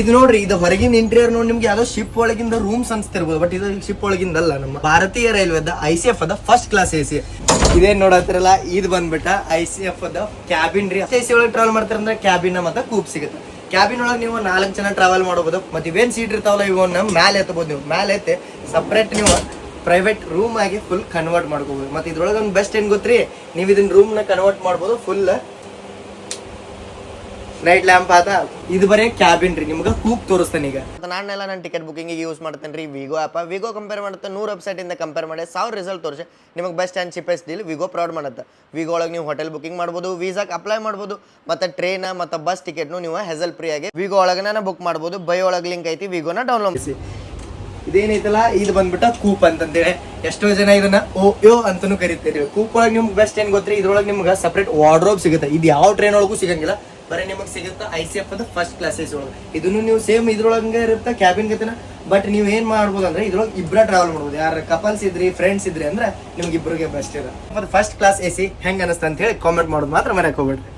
ಇದು ನೋಡ್ರಿ, ಇದು ಹೊರಗಿನ ಇಂಟೀರಿಯರ್ ನೋಡಿ ನಿಮ್ಗೆ ಯಾವ್ದೋ ಶಿಪ್ ಒಳಗಿಂದ ರೂಮ್ಸ್ ಅನ್ಸ್ತಿರ್ಬೋದು, ಬಟ್ ಇದು ಶಿಪ್ ಒಳಗಿಂದಲ್ಲ. ನಮ್ಮ ಭಾರತೀಯ ರೈಲ್ವೆದ ICF ಅದ ಫಸ್ಟ್ ಕ್ಲಾಸ್ AC. ಇದೇನ್ ನೋಡತ್ತಿರಲ್ಲ, ಇದು ಬಂದ್ಬಿಟ್ಟ ICF ಅದ ಕ್ಯಾಬಿನ್ ರೀ. AC ಒಳಗೆ ಟ್ರಾವೆಲ್ ಮಾಡ್ತಾರಂದ್ರೆ ಕ್ಯಾಬಿನ್ ಮತ್ತೆ ಕೂಪ್ ಸಿಗುತ್ತೆ. ಕ್ಯಾಬಿನ್ ಒಳಗೆ ನೀವು 4 ಜನ ಟ್ರಾವೆಲ್ ಮಾಡಬಹುದು. ಮತ್ತೆ ಇವೇನ್ ಸೀಟ್ ಇರ್ತಾವಲ್ಲ ಇವನ್ನ ಮ್ಯಾಲೆ ಎತ್ತಬಹುದು. ನೀವು ಮ್ಯಾಲೆ ಎತ್ತಿ ಸಪ್ರೇಟ್ ನೀವು ಪ್ರೈವೇಟ್ ರೂಮ್ ಆಗಿ ಫುಲ್ ಕನ್ವರ್ಟ್ ಮಾಡ್ಕೋಬಹುದು. ಮತ್ತೆ ಇದ್ರೊಳಗೆ ಒಂದು ಬೆಸ್ಟ್ ಏನ್ ಗೊತ್ತ್ರಿ, ನೀವು ಇದನ್ನ ರೂಮ್ ನ ಕನ್ವರ್ಟ್ ಮಾಡ್ಬೋದು. ಫುಲ್ ನೈಟ್ ಲ್ಯಾಂಪ್ ಆತ. ಇದು ಬರೀ ಕ್ಯಾಬಿನ್ ರೀ. ನಿಮ್ಗೆ ಕೂಪ್ ತೋರಿಸ್ತಾನೆ. ಈಗ ನಾನೆಲ್ಲ ನಾನು ಟಿಕೆಟ್ ಬುಕಿಂಗ್ ಯೂಸ್ ಮಾಡ್ತೇನೆ ರೀ ವಿಗೋ ಆ್ಯಪ್. ವಿಗೋ ಕಂಪೇರ್ ಮಾಡುತ್ತೆ 100 ವೆಬ್ಸೈಟ್ ಇಂದ ಕಂಪೇರ್ ಮಾಡಿ 1000 ರಿಸಲ್ಟ್ ತೋರಿಸಿ ನಿಮಗೆ best and cheapest deal Wego provide ಮಾಡುತ್ತೆ. ವಿಗೋ ಒಳಗೆ ನೀವು ಹೋಟೆಲ್ ಬುಕಿಂಗ್ ಮಾಡ್ಬೋದು, ವೀಸಾಕ್ಕೆ ಅಪ್ಲೈ ಮಾಡ್ಬೋದು, ಮತ್ತೆ ಟ್ರೈನ್ ಮತ್ತು ಬಸ್ ಟಿಕೆಟ್ನು ನೀವು ಹೆಸಲ್ ಫ್ರೀ ಆಗಿ ವಿಗೋ ಒಳಗನ ಬುಕ್ ಮಾಡ್ಬೋದು. ಬೈ ಒಳಗೆ ಲಿಂಕ್ ಐತಿ, ವಿಗೋನ ಡೌನ್ಲೋಡ್ ಮಾಡಿಸಿ. ಇದೇನೈತಲ್ಲ, ಇದು ಬಂದ್ಬಿಟ್ಟ ಕೂಪ್ ಅಂತಂದೇಳಿ ಎಷ್ಟೋ ಜನ ಇದನ್ನ ಓಯೋ ಅಂತಾನು ಕರಿತೀರಿ. ಕೂಪ್ ಒಳಗೆ ನಿಮ್ಗೆ ಬೆಸ್ಟ್ ಏನ್ ಗೊತ್ತ್ರಿ, ಇದ್ರೊಳಗೆ ನಿಮ್ಗೆ ಸಪ್ರೇಟ್ ವಾರ್ಡ್ರೋಬ್ ಸಿಗುತ್ತೆ. ಇದು ಯಾವ ಟ್ರೈನ್ ಒಳಗೂ ಸಿಗಂಗಿಲ್ಲ, ಬರೀ ನಿಮಗೆ ಸಿಗುತ್ತೆ ICF ಅದ ಫಸ್ಟ್ ಕ್ಲಾಸ್ AC ಒಳಗೆ. ಇದನ್ನು ನೀವು ಸೇಮ್ ಇದ್ರೊಳಗೆ ಇರುತ್ತೆ ಕ್ಯಾಬಿನ್ ಗತಿನ. ಬಟ್ ನೀವು ಏನ್ ಮಾಡ್ಬೋದು ಅಂದ್ರೆ ಇದ್ರೊಳಗೆ ಇಬ್ಬರ ಟ್ರಾವೆಲ್ ಮಾಡ್ಬೋದು. ಯಾರು ಕಪಲ್ಸ್ ಇದ್ರಿ, ಫ್ರೆಂಡ್ಸ್ ಇದ್ರಿ ಅಂದ್ರೆ ನಿಮ್ಗೆ ಇಬ್ಬರಿಗೆ ಬೆಸ್ಟ್ ಇದೆ. ಫಸ್ಟ್ ಕ್ಲಾಸ್ AC ಹೆಂಗ್ ಅನಿಸ್ತಾ ಅಂತ ಹೇಳಿ ಕಾಮೆಂಟ್ ಮಾಡೋದು ಮಾತ್ರ ಮರೆಯಕ್ಕೆ ಹೋಗ್ಬೇಡ್ರಿ.